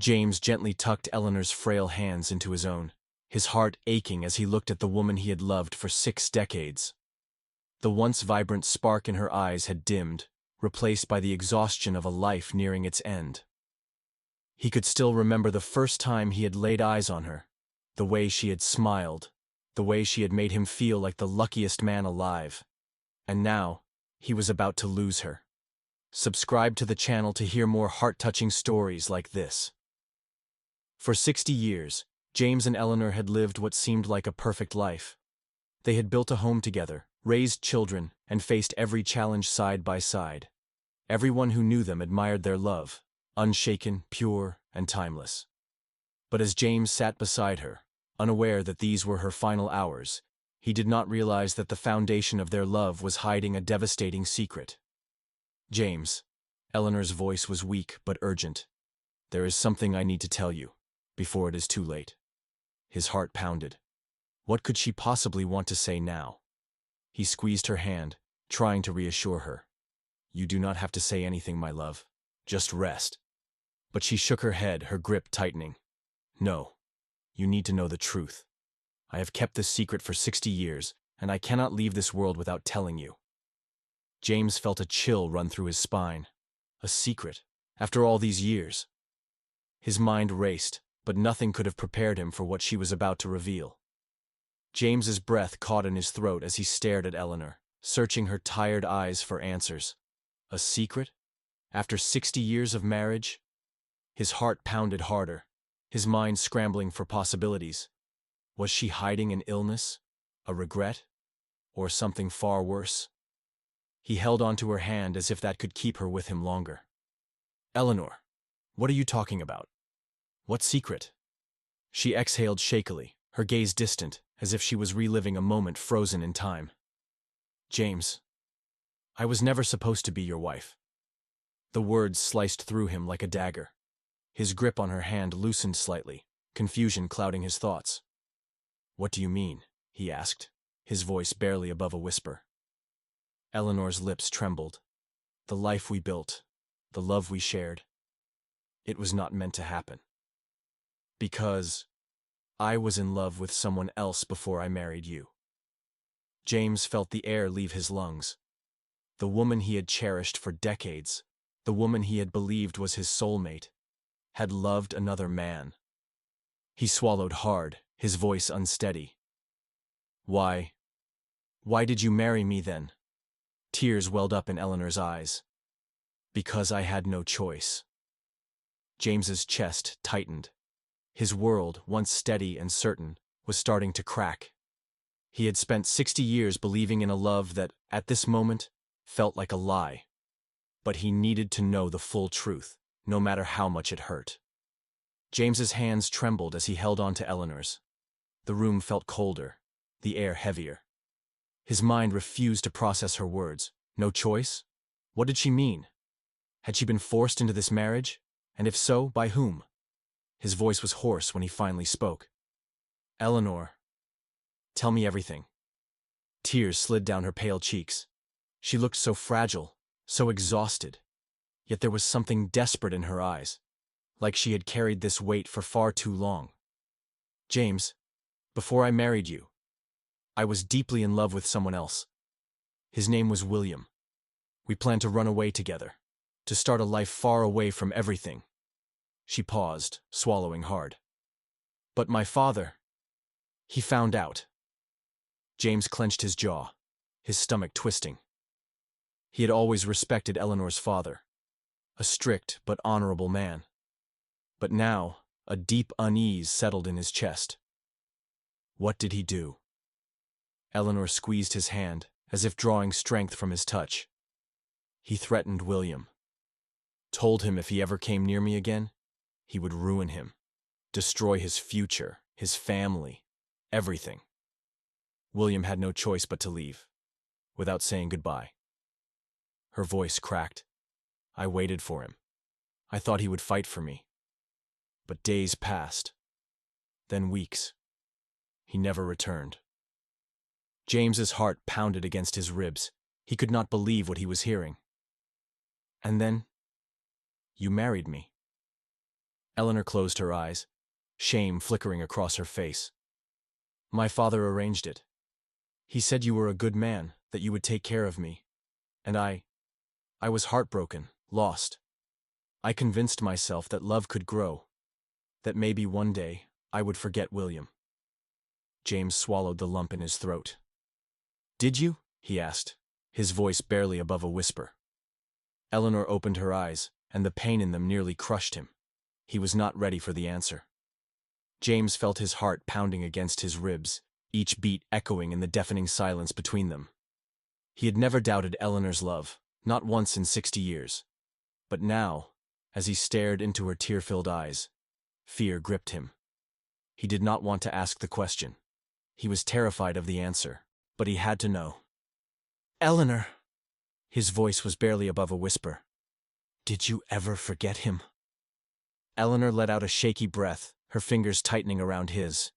James gently tucked Eleanor's frail hands into his own, his heart aching as he looked at the woman he had loved for 6 decades. The once vibrant spark in her eyes had dimmed, replaced by the exhaustion of a life nearing its end. He could still remember the first time he had laid eyes on her, the way she had smiled, the way she had made him feel like the luckiest man alive. And now, he was about to lose her. Subscribe to the channel to hear more heart-touching stories like this. For 60 years, James and Eleanor had lived what seemed like a perfect life. They had built a home together, raised children, and faced every challenge side by side. Everyone who knew them admired their love, unshaken, pure, and timeless. But as James sat beside her, unaware that these were her final hours, he did not realize that the foundation of their love was hiding a devastating secret. "James," Eleanor's voice was weak but urgent. "There is something I need to tell you, before it is too late." His heart pounded. What could she possibly want to say now? He squeezed her hand, trying to reassure her. "You do not have to say anything, my love. Just rest." But she shook her head, her grip tightening. "No. You need to know the truth. I have kept this secret for 60 years, and I cannot leave this world without telling you." James felt a chill run through his spine. A secret, after all these years. His mind raced, but nothing could have prepared him for what she was about to reveal. James's breath caught in his throat as he stared at Eleanor, searching her tired eyes for answers. A secret? After 60 years of marriage? His heart pounded harder, his mind scrambling for possibilities. Was she hiding an illness, a regret, or something far worse? He held onto her hand as if that could keep her with him longer. "Eleanor, what are you talking about? What secret?" She exhaled shakily, her gaze distant, as if she was reliving a moment frozen in time. "James, I was never supposed to be your wife." The words sliced through him like a dagger. His grip on her hand loosened slightly, confusion clouding his thoughts. "What do you mean?" he asked, his voice barely above a whisper. Eleanor's lips trembled. "The life we built, the love we shared, it was not meant to happen. Because I was in love with someone else before I married you." James felt the air leave his lungs. The woman he had cherished for decades, the woman he had believed was his soulmate, had loved another man. He swallowed hard, his voice unsteady. Why did you marry me then?" Tears welled up in Eleanor's eyes. "Because I had no choice." James's chest tightened. His world, once steady and certain, was starting to crack. He had spent 60 years believing in a love that, at this moment, felt like a lie. But he needed to know the full truth, no matter how much it hurt. James's hands trembled as he held on to Eleanor's. The room felt colder, the air heavier. His mind refused to process her words. No choice? What did she mean? Had she been forced into this marriage? And if so, by whom? His voice was hoarse when he finally spoke. "Eleanor, tell me everything." Tears slid down her pale cheeks. She looked so fragile, so exhausted. Yet there was something desperate in her eyes, like she had carried this weight for far too long. "James, before I married you, I was deeply in love with someone else. His name was William. We planned to run away together, to start a life far away from everything." She paused, swallowing hard. "But my father, he found out." James clenched his jaw, his stomach twisting. He had always respected Eleanor's father, a strict but honorable man. But now, a deep unease settled in his chest. What did he do? Eleanor squeezed his hand, as if drawing strength from his touch. "He threatened William. Told him if he ever came near me again, he would ruin him, destroy his future, his family, everything." William had no choice but to leave, without saying goodbye. Her voice cracked. "I waited for him. I thought he would fight for me. But days passed, then weeks. He never returned." James's heart pounded against his ribs. He could not believe what he was hearing. "And then, you married me." Eleanor closed her eyes, shame flickering across her face. My father arranged it. He said you were a good man, that you would take care of me. And I was heartbroken, lost. I convinced myself that love could grow, that maybe one day I would forget William. James swallowed the lump in his throat. Did you? He asked, his voice barely above a whisper. Eleanor opened her eyes, and the pain in them nearly crushed him. He was not ready for the answer. James felt his heart pounding against his ribs, each beat echoing in the deafening silence between them. He had never doubted Eleanor's love, not once in 60 years. But now, as he stared into her tear-filled eyes, fear gripped him. He did not want to ask the question. He was terrified of the answer, but he had to know. Eleanor! His voice was barely above a whisper. Did you ever forget him? Eleanor let out a shaky breath, her fingers tightening around his.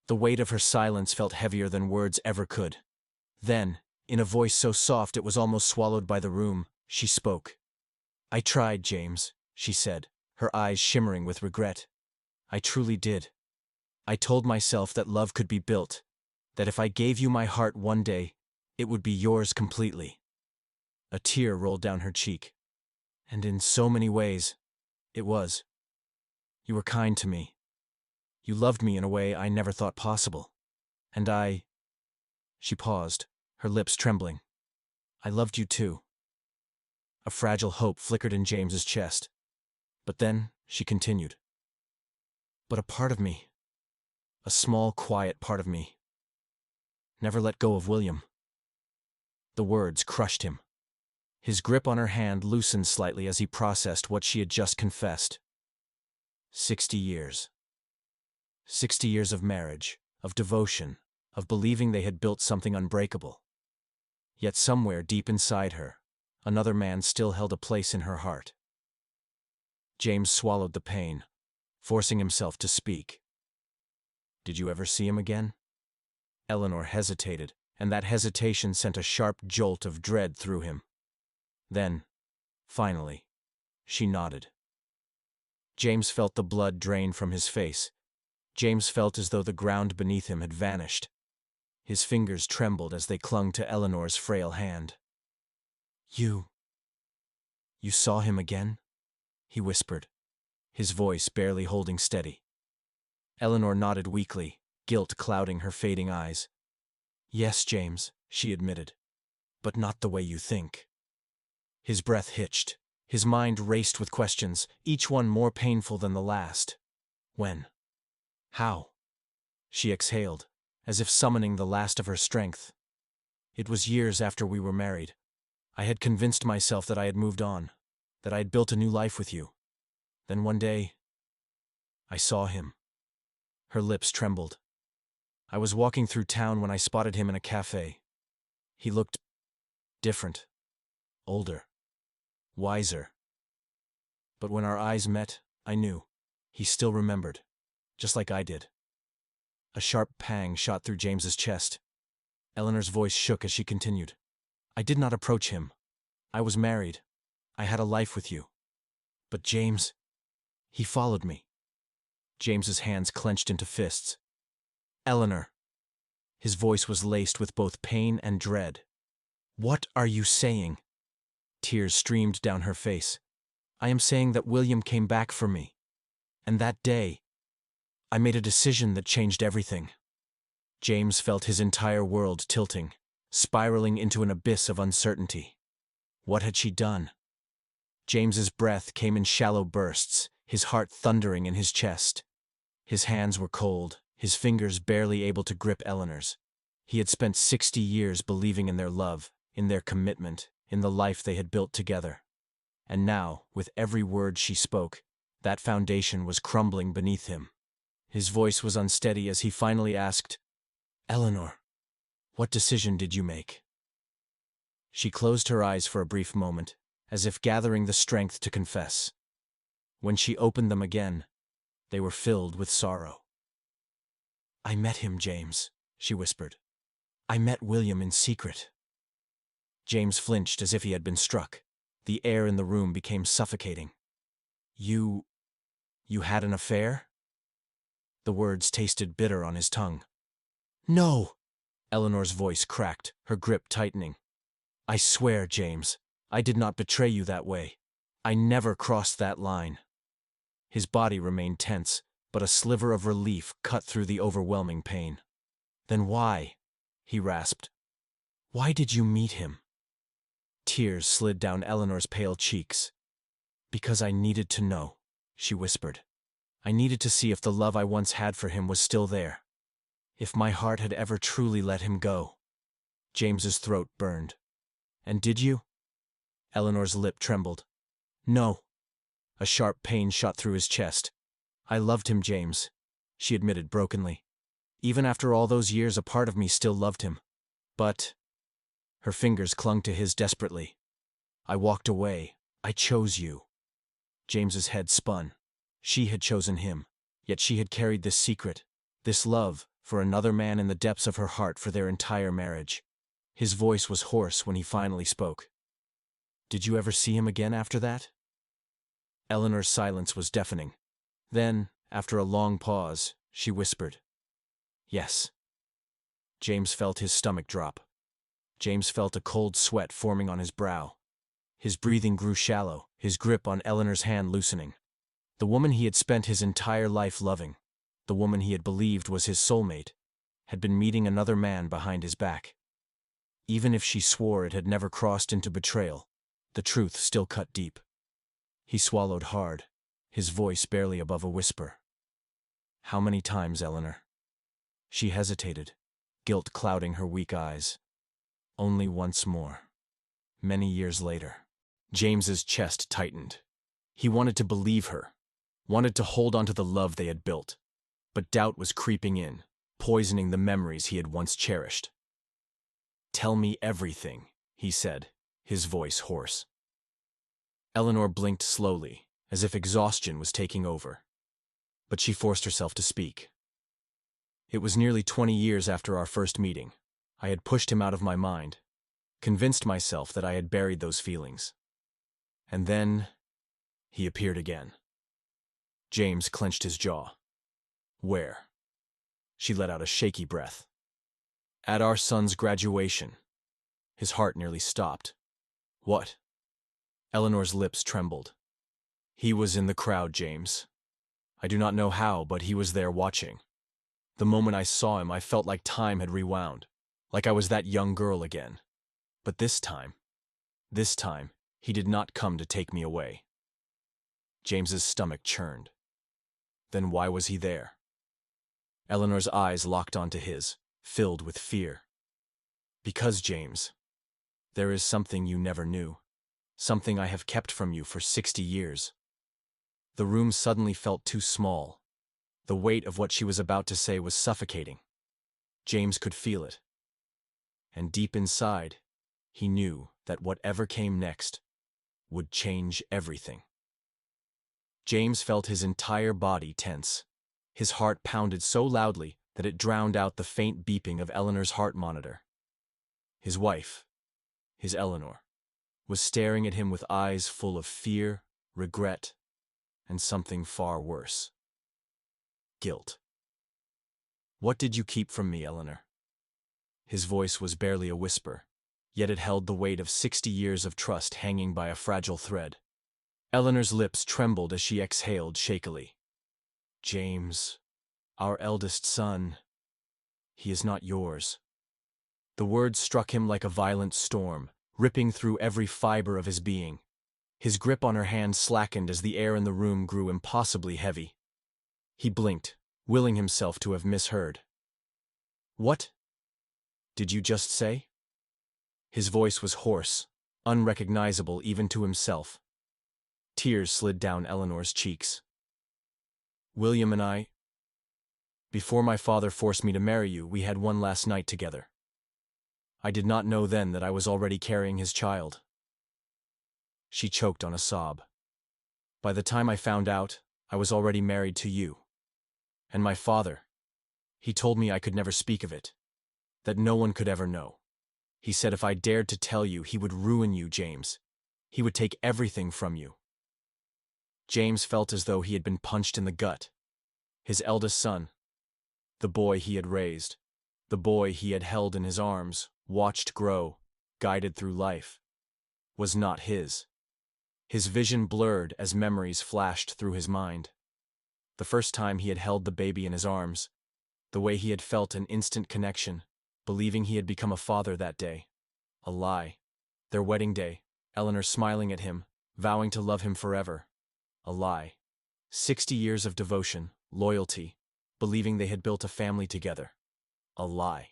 The weight of her silence felt heavier than words ever could. Then, in a voice so soft it was almost swallowed by the room, she spoke. I tried, James, she said, her eyes shimmering with regret. I truly did. I told myself that love could be built, that if I gave you my heart one day, it would be yours completely. A tear rolled down her cheek. And in so many ways, it was. You were kind to me. You loved me in a way I never thought possible. And I... She paused, her lips trembling. I loved you too. A fragile hope flickered in James's chest. But then, she continued. But a part of me, a small, quiet part of me, never let go of William. The words crushed him. His grip on her hand loosened slightly as he processed what she had just confessed. 60 years. 60 years of marriage, of devotion, of believing they had built something unbreakable. Yet somewhere deep inside her, another man still held a place in her heart. James swallowed the pain, forcing himself to speak. Did you ever see him again? Eleanor hesitated, and that hesitation sent a sharp jolt of dread through him. Then, finally, she nodded. James felt the blood drain from his face. James felt as though the ground beneath him had vanished. His fingers trembled as they clung to Eleanor's frail hand. You saw him again? He whispered, his voice barely holding steady. Eleanor nodded weakly, guilt clouding her fading eyes. Yes, James, she admitted, but not the way you think. His breath hitched. His mind raced with questions, each one more painful than the last. When? How? She exhaled, as if summoning the last of her strength. It was years after we were married. I had convinced myself that I had moved on, that I had built a new life with you. Then one day, I saw him. Her lips trembled. I was walking through town when I spotted him in a cafe. He looked different, older, wiser. But when our eyes met, I knew. He still remembered, just like I did. A sharp pang shot through James's chest. Eleanor's voice shook as she continued. I did not approach him. I was married. I had a life with you. But James, he followed me. James's hands clenched into fists. Eleanor. His voice was laced with both pain and dread. What are you saying? Tears streamed down her face. I am saying that William came back for me. And that day, I made a decision that changed everything. James felt his entire world tilting, spiraling into an abyss of uncertainty. What had she done? James's breath came in shallow bursts, his heart thundering in his chest. His hands were cold, his fingers barely able to grip Eleanor's. He had spent 60 years believing in their love, in their commitment, in the life they had built together. And now, with every word she spoke, that foundation was crumbling beneath him. His voice was unsteady as he finally asked, Eleanor, what decision did you make? She closed her eyes for a brief moment, as if gathering the strength to confess. When she opened them again, they were filled with sorrow. I met him, James, she whispered. I met William in secret. James flinched as if he had been struck. The air in the room became suffocating. You You had an affair? The words tasted bitter on his tongue. No! Eleanor's voice cracked, her grip tightening. I swear, James, I did not betray you that way. I never crossed that line. His body remained tense, but a sliver of relief cut through the overwhelming pain. Then why? He rasped. Why did you meet him? Tears slid down Eleanor's pale cheeks. Because I needed to know, she whispered. I needed to see if the love I once had for him was still there. If my heart had ever truly let him go. James's throat burned. And did you? Eleanor's lip trembled. No. A sharp pain shot through his chest. I loved him, James, she admitted brokenly. Even after all those years, a part of me still loved him. But... Her fingers clung to his desperately. I walked away. I chose you. James's head spun. She had chosen him, yet she had carried this secret, this love, for another man in the depths of her heart for their entire marriage. His voice was hoarse when he finally spoke. Did you ever see him again after that? Eleanor's silence was deafening. Then, after a long pause, she whispered, Yes. James felt his stomach drop. James felt a cold sweat forming on his brow. His breathing grew shallow, his grip on Eleanor's hand loosening. The woman he had spent his entire life loving, the woman he had believed was his soulmate, had been meeting another man behind his back. Even if she swore it had never crossed into betrayal, the truth still cut deep. He swallowed hard, his voice barely above a whisper. How many times, Eleanor? She hesitated, guilt clouding her weak eyes. Only once more. Many years later. James's chest tightened. He wanted to believe her, wanted to hold on to the love they had built. But doubt was creeping in, poisoning the memories he had once cherished. Tell me everything, he said, his voice hoarse. Eleanor blinked slowly, as if exhaustion was taking over. But she forced herself to speak. It was nearly 20 years after our first meeting. I had pushed him out of my mind, convinced myself that I had buried those feelings. And then, he appeared again. James clenched his jaw. Where? She let out a shaky breath. At our son's graduation. His heart nearly stopped. What? Eleanor's lips trembled. He was in the crowd, James. I do not know how, but he was there watching. The moment I saw him, I felt like time had rewound, like I was that young girl again. But this time, he did not come to take me away. James's stomach churned. Then why was he there? Eleanor's eyes locked onto his, filled with fear. Because, James, there is something you never knew, something I have kept from you for 60 years. The room suddenly felt too small. The weight of what she was about to say was suffocating. James could feel it. And deep inside, he knew that whatever came next would change everything. James felt his entire body tense. His heart pounded so loudly that it drowned out the faint beeping of Eleanor's heart monitor. His wife, his Eleanor, was staring at him with eyes full of fear, regret, and something far worse. Guilt. What did you keep from me, Eleanor? His voice was barely a whisper, yet it held the weight of 60 years of trust hanging by a fragile thread. Eleanor's lips trembled as she exhaled shakily. James, our eldest son, he is not yours. The words struck him like a violent storm, ripping through every fiber of his being. His grip on her hand slackened as the air in the room grew impossibly heavy. He blinked, willing himself to have misheard. What did you just say? His voice was hoarse, unrecognizable even to himself. Tears slid down Eleanor's cheeks. William and I, before my father forced me to marry you, we had one last night together. I did not know then that I was already carrying his child. She choked on a sob. By the time I found out, I was already married to you. And my father, he told me I could never speak of it, that no one could ever know. He said if I dared to tell you, he would ruin you, James. He would take everything from you. James felt as though he had been punched in the gut. His eldest son, the boy he had raised, the boy he had held in his arms, watched grow, guided through life, was not his. His vision blurred as memories flashed through his mind. The first time he had held the baby in his arms, the way he had felt an instant connection, believing he had become a father that day. A lie. Their wedding day, Eleanor smiling at him, vowing to love him forever. A lie. 60 years of devotion, loyalty, believing they had built a family together. A lie.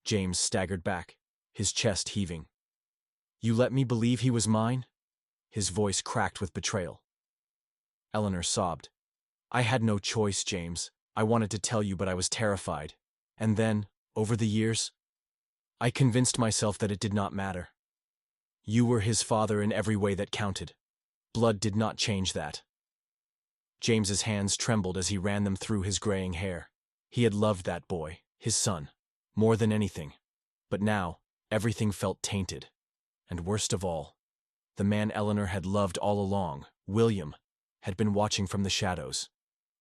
James staggered back, his chest heaving. "You let me believe he was mine?" His voice cracked with betrayal. Eleanor sobbed. "I had no choice, James. I wanted to tell you, but I was terrified. And then, over the years, I convinced myself that it did not matter. You were his father in every way that counted. Blood did not change that." James's hands trembled as he ran them through his graying hair. He had loved that boy, his son, more than anything. But now, everything felt tainted. And worst of all, the man Eleanor had loved all along, William, had been watching from the shadows.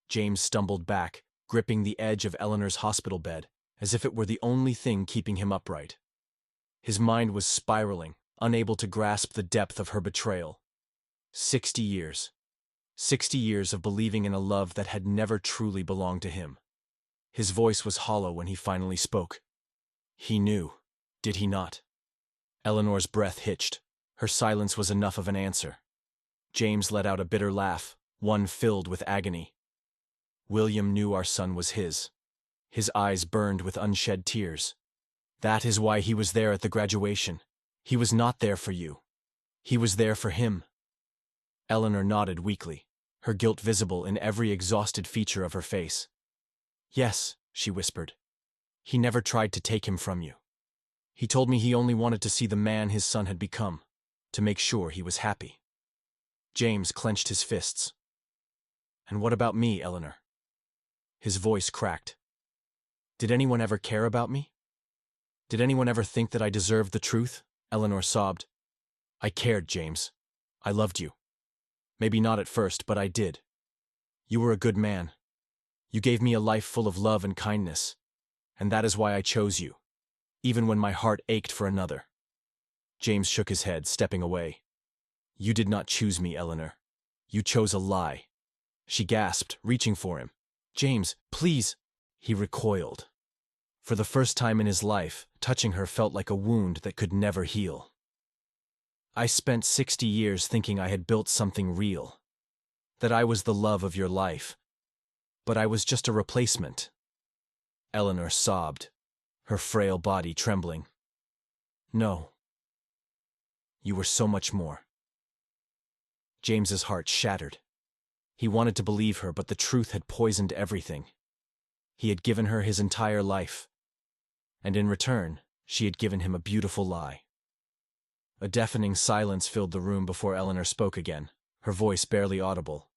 James stumbled back, gripping the edge of Eleanor's hospital bed, as if it were the only thing keeping him upright. His mind was spiraling, unable to grasp the depth of her betrayal. 60 years. 60 years of believing in a love that had never truly belonged to him. His voice was hollow when he finally spoke. He knew, did he not? Eleanor's breath hitched. Her silence was enough of an answer. James let out a bitter laugh, one filled with agony. William knew our son was his. His eyes burned with unshed tears. That is why he was there at the graduation. He was not there for you. He was there for him. Eleanor nodded weakly, her guilt visible in every exhausted feature of her face. "Yes," she whispered. "He never tried to take him from you. He told me he only wanted to see the man his son had become, to make sure he was happy." James clenched his fists. "And what about me, Eleanor?" His voice cracked. "Did anyone ever care about me? Did anyone ever think that I deserved the truth?" Eleanor sobbed. "I cared, James. I loved you. Maybe not at first, but I did. You were a good man. You gave me a life full of love and kindness, and that is why I chose you, even when my heart ached for another." James shook his head, stepping away. "You did not choose me, Eleanor. You chose a lie." She gasped, reaching for him. "James, please!" He recoiled. For the first time in his life, touching her felt like a wound that could never heal. "I spent 60 years thinking I had built something real, that I was the love of your life, but I was just a replacement." Eleanor sobbed, her frail body trembling. "No. You were so much more." James's heart shattered. He wanted to believe her, but the truth had poisoned everything. He had given her his entire life, and in return, she had given him a beautiful lie. A deafening silence filled the room before Eleanor spoke again, her voice barely audible.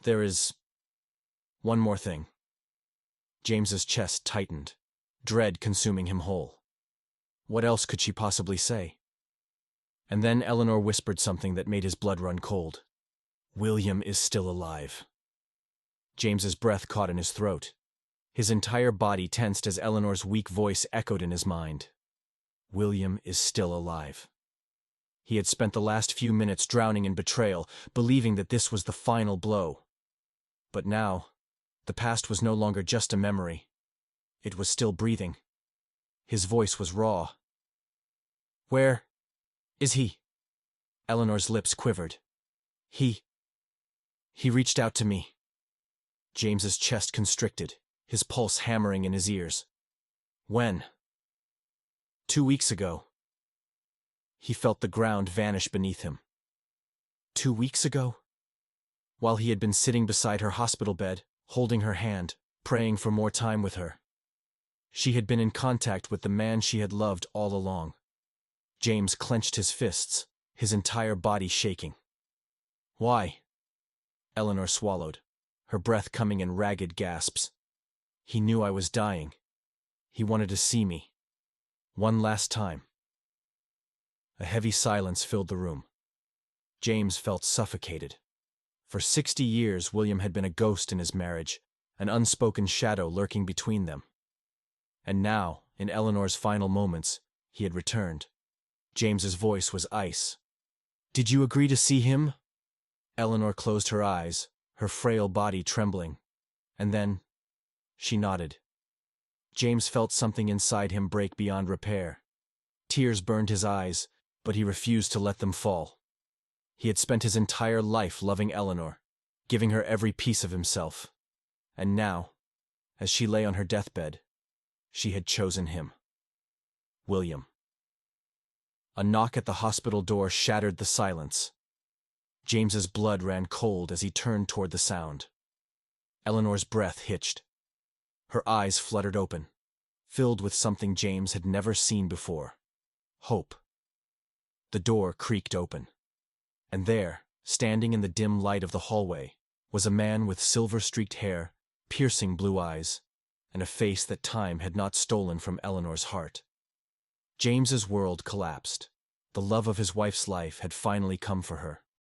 "There is one more thing." James's chest tightened, dread consuming him whole. What else could she possibly say? And then Eleanor whispered something that made his blood run cold. "William is still alive." James's breath caught in his throat. His entire body tensed as Eleanor's weak voice echoed in his mind. William is still alive. He had spent the last few minutes drowning in betrayal, believing that this was the final blow. But now, the past was no longer just a memory. It was still breathing. His voice was raw. "Where is he?" Eleanor's lips quivered. He reached out to me." James's chest constricted, his pulse hammering in his ears. "When?" "2 weeks ago." He felt the ground vanish beneath him. 2 weeks ago? While he had been sitting beside her hospital bed, holding her hand, praying for more time with her. She had been in contact with the man she had loved all along. James clenched his fists, his entire body shaking. "Why?" Eleanor swallowed, her breath coming in ragged gasps. "He knew I was dying. He wanted to see me. One last time." A heavy silence filled the room. James felt suffocated, For 60 years, William had been a ghost in his marriage, an unspoken shadow lurking between them. And now, in Eleanor's final moments, he had returned. James's voice was ice. "Did you agree to see him?" Eleanor closed her eyes, her frail body trembling. And then, she nodded. James felt something inside him break beyond repair. Tears burned his eyes, but he refused to let them fall. He had spent his entire life loving Eleanor, giving her every piece of himself. And now, as she lay on her deathbed, she had chosen him. William. A knock at the hospital door shattered the silence. James's blood ran cold as he turned toward the sound. Eleanor's breath hitched. Her eyes fluttered open, filled with something James had never seen before. Hope. The door creaked open. And there, standing in the dim light of the hallway, was a man with silver-streaked hair, piercing blue eyes, and a face that time had not stolen from Eleanor's heart. James's world collapsed. The love of his wife's life had finally come for her.